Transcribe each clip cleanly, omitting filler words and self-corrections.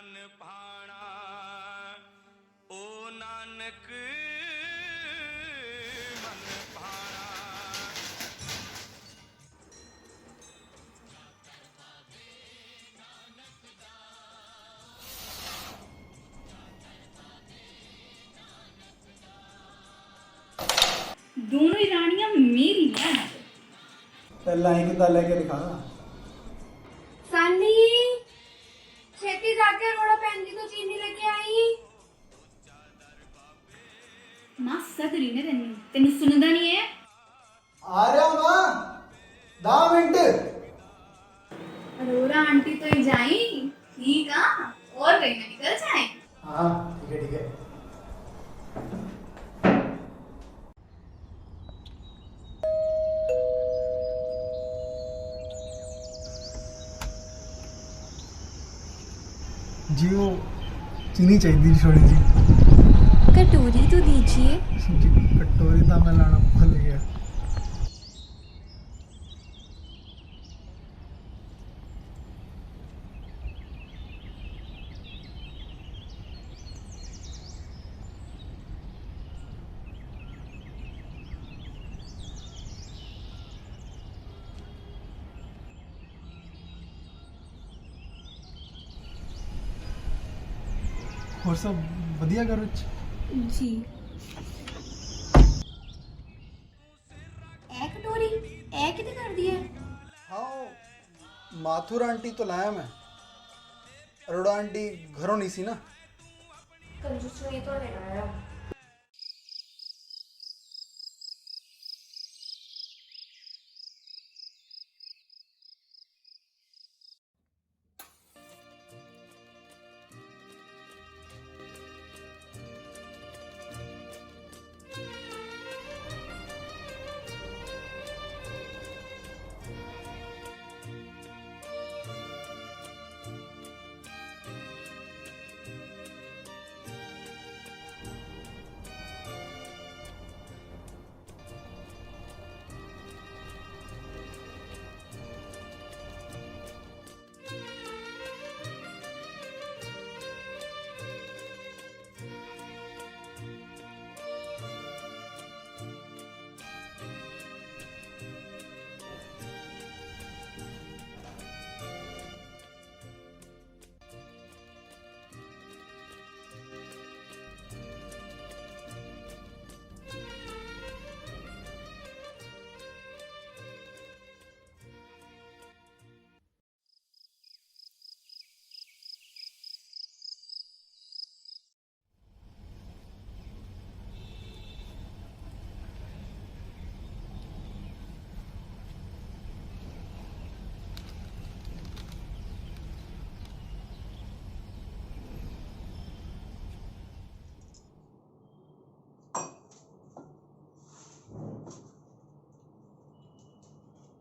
मन भाणा ओ नानक मन भाणा। दोनों ही रानियां मेरी हैं। पहला ही कितना लेके दिखा। सानी छेती जाके रोड़ा पहन की तो चीनी लेके आई। मां सद रही ने तेन सुनदा नहीं है। आ रहा हूं मां, 10 मिनट। अरोरा आंटी तो ही जाई ठीक आ और कहीं ना निकल जाए। हाँ ठीक है ठीक है। जी वो चीनी चाहिए थोड़ी जी। कटोरी तो दीजिए। कटोरी था मैं लाना भूल गया। और सब बढ़िया घर विच? जी ए कटोरी ए किते कर दी है? हाँ माथुर आंटी तो लाया मैं, अरोड़ा आंटी घरों नहीं सी ना। कंजूस नहीं तो लेना आया।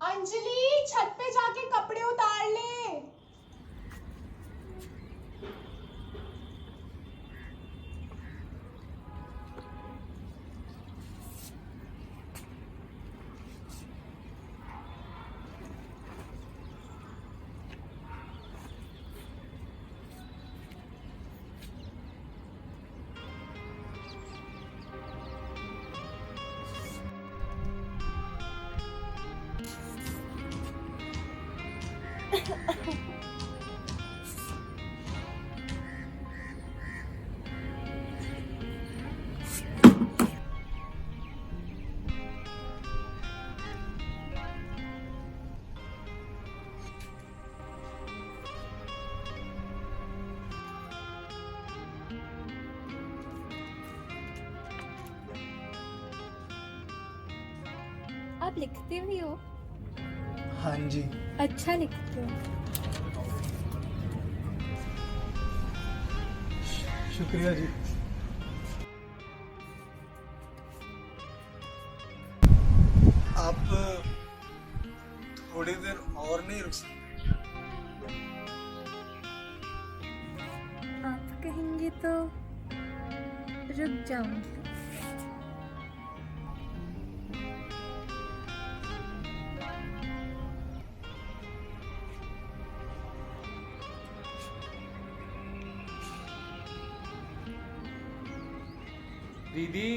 अंजलि छत पे जाके कपड़े उतार ले। आप लिखते भी हो? हाँ जी। अच्छा लिखते हो। शुक्रिया जी। आप थोड़ी देर और नहीं रुक सकते? आप कहेंगे तो रुक जाऊंगी। दीदी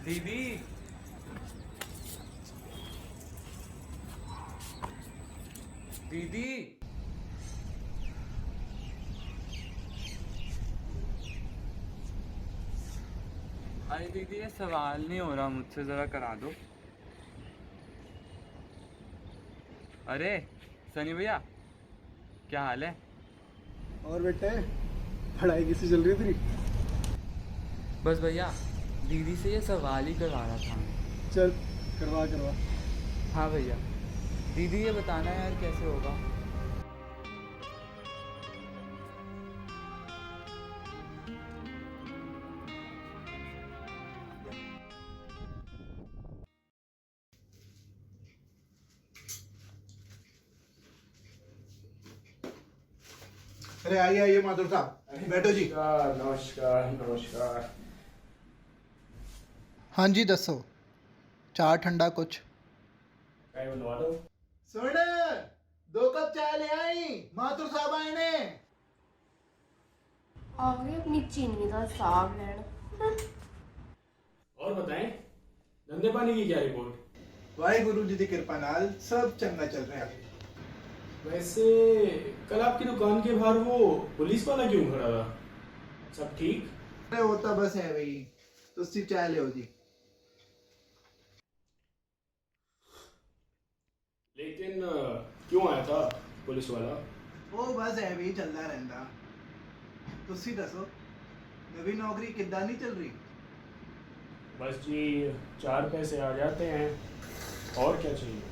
दीदी दीदी अरे दीदी ये सवाल नहीं हो रहा मुझसे, ज़रा करा दो। अरे सनी भैया क्या हाल है? और बेटे पढ़ाई कैसी चल रही है तेरी? बस भैया दीदी से ये सवाल ही करवाना था। चल करवा करवा। हाँ भैया, दीदी ये बताना है यार कैसे होगा? अरे आइए आइए माधुर साहब, बैठो जी। नमस्कार नमस्कार। हाँ जी दसो, चाय ठंडा कुछ? चाय बनवा दो। सुन, 2 कप चाय ले आई, माधुर साहब आए ने। आ गए अपनी चीनी का साग लैन। और बताएं, धंधे पानी की क्या रिपोर्ट? वाहिगुरु जी की कृपा नाल सब चंगा चल रहा है। वैसे कल आपकी दुकान के बाहर वो पुलिस वाला क्यों खड़ा था? सब ठीक? अरे वो तो बस है भाई, तुसी चाय ले जी। लेकिन क्यों आया था पुलिस वाला? वो बस है भाई, चलता रहता। तुसी दसो, नवी नौकरी किद्दां नहीं चल रही? बस जी 4 पैसे आ जाते हैं, और क्या चाहिए?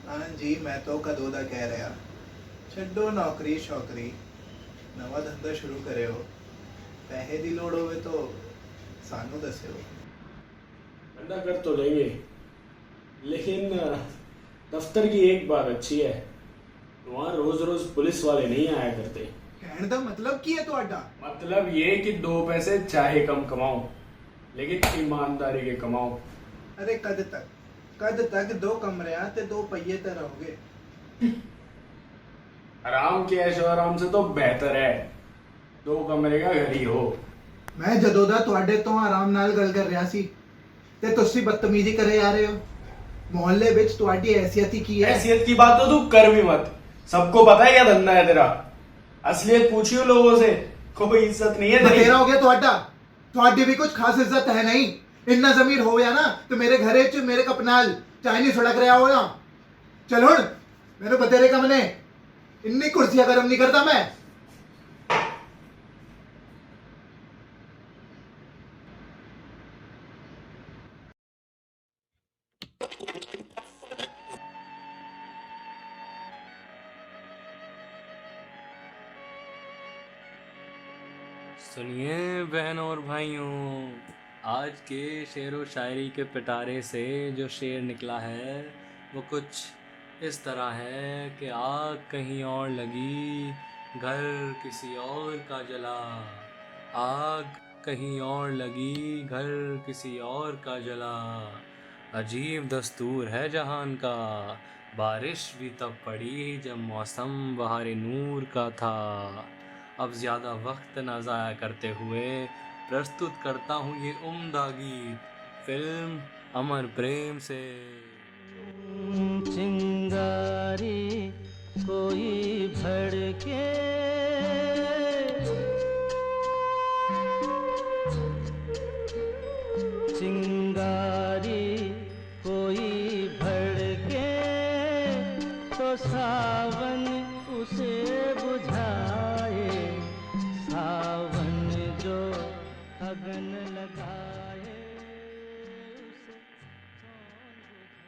हाँ जी, मैं तो कदों दा कह रहा, छड्डो नौकरी शौकरी, नवा धंधा शुरू करे हो। पैसे दी लोड़ होवे तो सानू दस्यो। धंधा कर तो लेंगे, लेकिन दफ्तर की एक बात अच्छी है, वहाँ रोज रोज पुलिस वाले नहीं आया करते। कहने दा मतलब की है तुहाडा? मतलब ये कि 2 पैसे चाहे कम कमाओ, लेकिन ईमानदारी के कमाओ। अरे कद तक 2 कमरियां ते 2 पहिए ते रहोगे। आराम के ऐशो आराम से तो बेहतर है 2 कमरे का घर ही हो। मैं जदों दा तुहाडे तो आराम नाल गल कर रहा सी ते तुसी बदतमीजी करे जा रहे हो। मोहल्ले विच तुहाडी हैसियत ही की है? हैसियत की बात तो तू कर भी मत, सबको पता है क्या धंधा है तेरा। असलियत पूछियो लोगों से, कोई इज्जत नहीं है तेरी। बतेरा हो गया तुहाडा, तुहाडी भी कुछ खास इज्जत है नहीं। इन्ना जमीर हो या ना तो मेरे घरे च मेरे कप नाल चाय नहीं सड़क रहा हो ना। चल हुण मेरे बतेरे कम ने, इन्नी कुर्सियां गरम नहीं करता मैं। सुनिए बहनों और भाइयों, आज के शेर व शायरी के पिटारे से जो शेर निकला है वो कुछ इस तरह है कि आग कहीं और लगी, घर किसी और का जला। आग कहीं और लगी, घर किसी और का जला। अजीब दस्तूर है जहान का, बारिश भी तब पड़ी जब मौसम बहार नूर का था। अब ज़्यादा वक्त ना ज़ाया करते हुए प्रस्तुत करता हूँ ये उम्दा गीत फिल्म अमर प्रेम से। चिंगारी कोई भड़के, चिंगारी कोई भड़के तो सावन उसे बुझाए, सावन जो अगन लगाए उसे कौन बुझाए।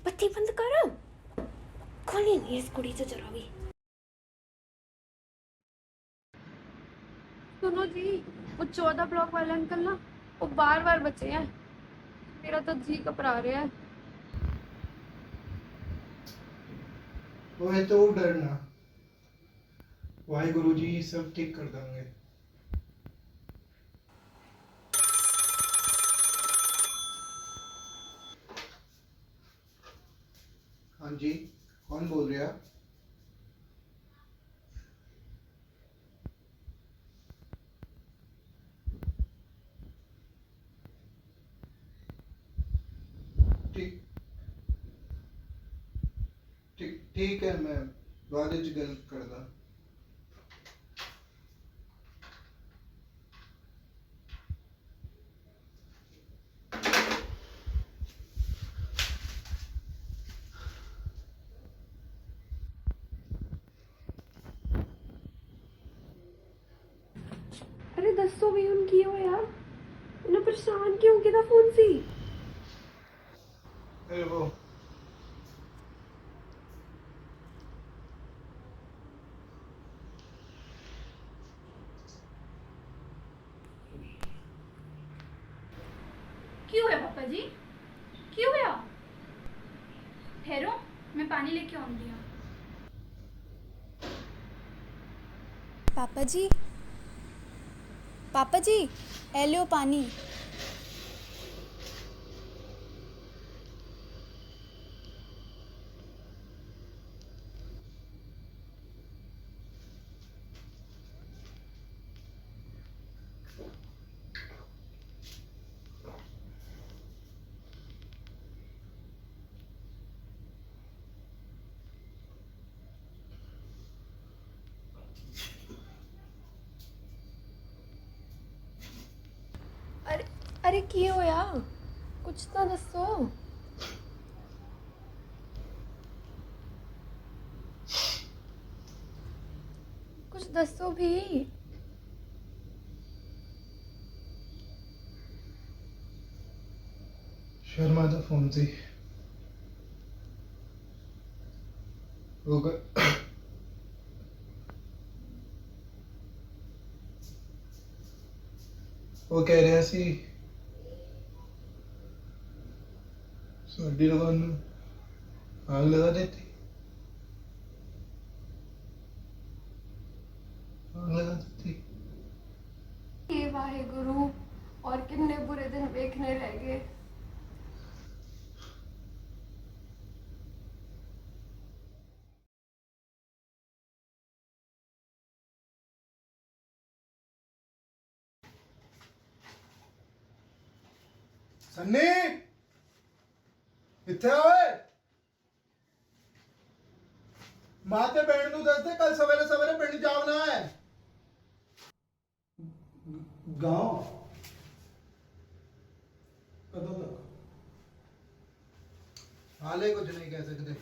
बत्ती बंद कर। खोली नहीं इस कुड़ी से जरा भी। सुनो जी, वो 14 ब्लॉक वाले अंकल ना, वो बार बार बचे हैं। मेरा तो जी घबरा रहा है। वो तो डरना, वाहिगुरु जी सब ठीक कर देंगे। हाँ जी, कौन बोल रहा? ठीक ठीक ठीक है, मैं बाद ਵਿੱਚ ਗੱਲ ਕਰਦਾ। अरे दसो भी हुन की होया? इन्हें परेशान क्यों किदा फोन सी? अरे वो क्यों है पापा जी? क्यों है? ठहरो, मैं पानी लेके आऊंगी। पापा जी, पापा जी, ए लो पानी। अरे अरे की होया? कुछ तो दसो। कुछ दसो भी। शर्मा ਦਾ ਫੋਨ ਸੀ। ਉਹ ਕਹਿ ਰਿਹਾ ਸੀ ਸਾਡੀ ਦੁਕਾਨ ਨੂੰ ਆਗ ਲਗਾ ਦਿੱਤੀ। आग लगा देती। हे वाहेगुरु, और कितने बुरे दिन देखने रह गए। सन्नी ਇੱਥੇ ਓਏ ਮਾਂ ਤੇ ਭੈਣ ਨੂੰ ਦੱਸ ਦੇ ਕੱਲ ਸਵੇਰੇ ਸਵੇਰੇ ਪਿੰਡ ਜਾਵਣਾ ਹੈ। गाँव कदों तक? हाले कुछ नहीं कह सकते।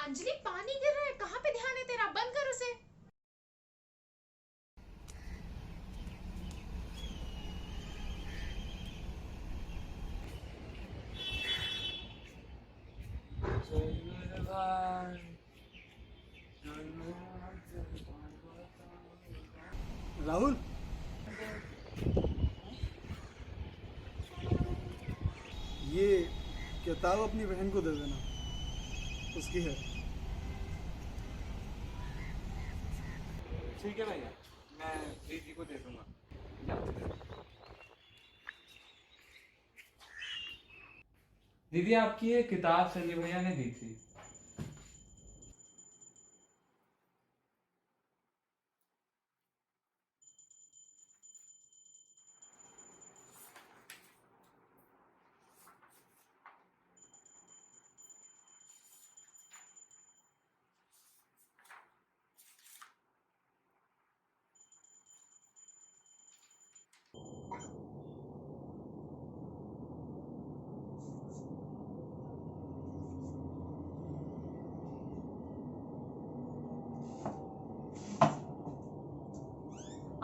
अंजलि पानी गिर रहा है, कहाँ पे ध्यान है तेरा? बंद कर उसे। राहुल, ये किताब अपनी बहन को दे देना, उसकी है। ठीक है भैया, मैं प्रीति को दे दूंगा। दीदी आपकी ये किताब संजय भैया ने दी थी।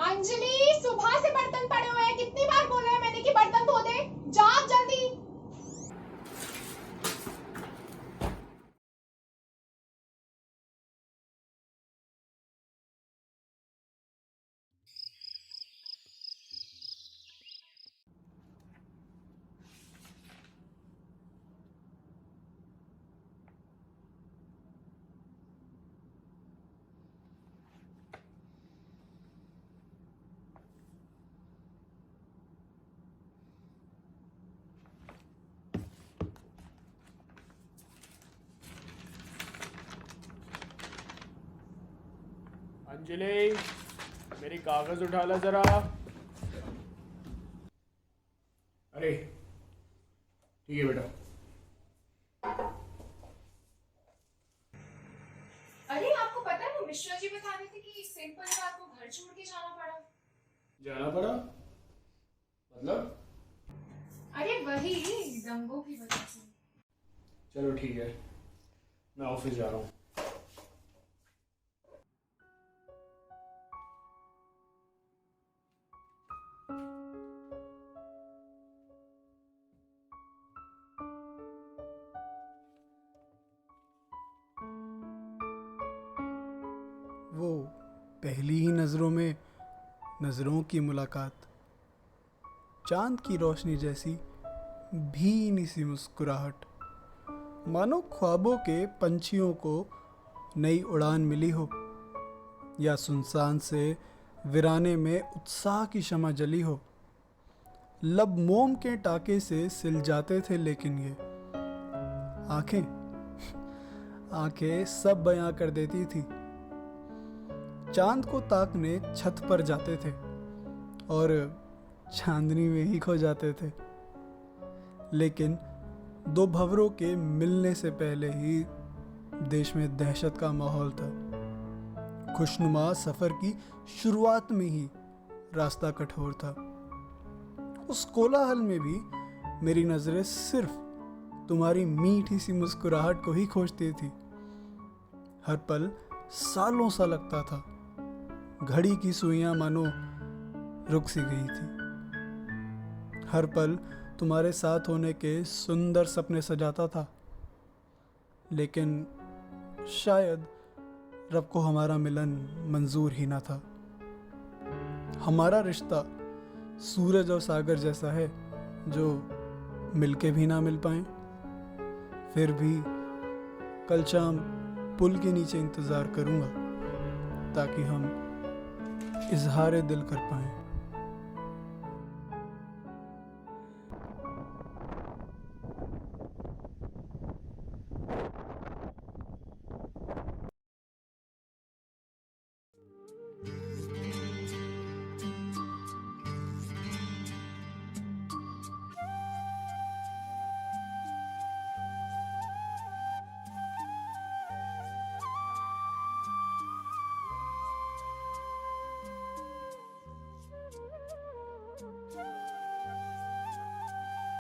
अंजलि, सुबह से बर्तन पड़े हुए हैं, कितनी बार बोला है मैंने कि बर्तन धो दे। जा जल्दी। अंजलि, मेरी कागज उठा ला जरा। अरे ठीक है बेटा। अरे आपको पता है वो मिश्रा जी बता रहे थे कि सिंपल रात को घर छोड़ के जाना पड़ा। जाना पड़ा मतलब? अरे वही दंगों की वजह से। चलो ठीक है, मैं ऑफिस जा रहा हूँ। वो पहली ही नज़रों में नज़रों की मुलाकात, चांद की रोशनी जैसी भीनी सी मुस्कुराहट, मानो ख्वाबों के पंछियों को नई उड़ान मिली हो, या सुनसान से वीराने में उत्साह की शमा जली हो। लब मोम के टाके से सिल जाते थे, लेकिन ये आंखें सब बयां कर देती थी। चांद को ताकने छत पर जाते थे और चांदनी में ही खो जाते थे, लेकिन दो भंवरों के मिलने से पहले ही देश में दहशत का माहौल था। खुशनुमा सफर की शुरुआत में ही रास्ता कठोर था। उस कोलाहल में भी मेरी नजरें सिर्फ तुम्हारी मीठी सी मुस्कुराहट को ही खोजती थी। हर पल सालों सा लगता था, घड़ी की सुइयां मानो रुक सी गई थी। हर पल तुम्हारे साथ होने के सुंदर सपने सजाता था, लेकिन शायद रब को हमारा मिलन मंजूर ही ना था। हमारा रिश्ता सूरज और सागर जैसा है, जो मिलके भी ना मिल पाए। फिर भी कल शाम पुल के नीचे इंतज़ार करूंगा, ताकि हम इजहार दिल कर पाएं।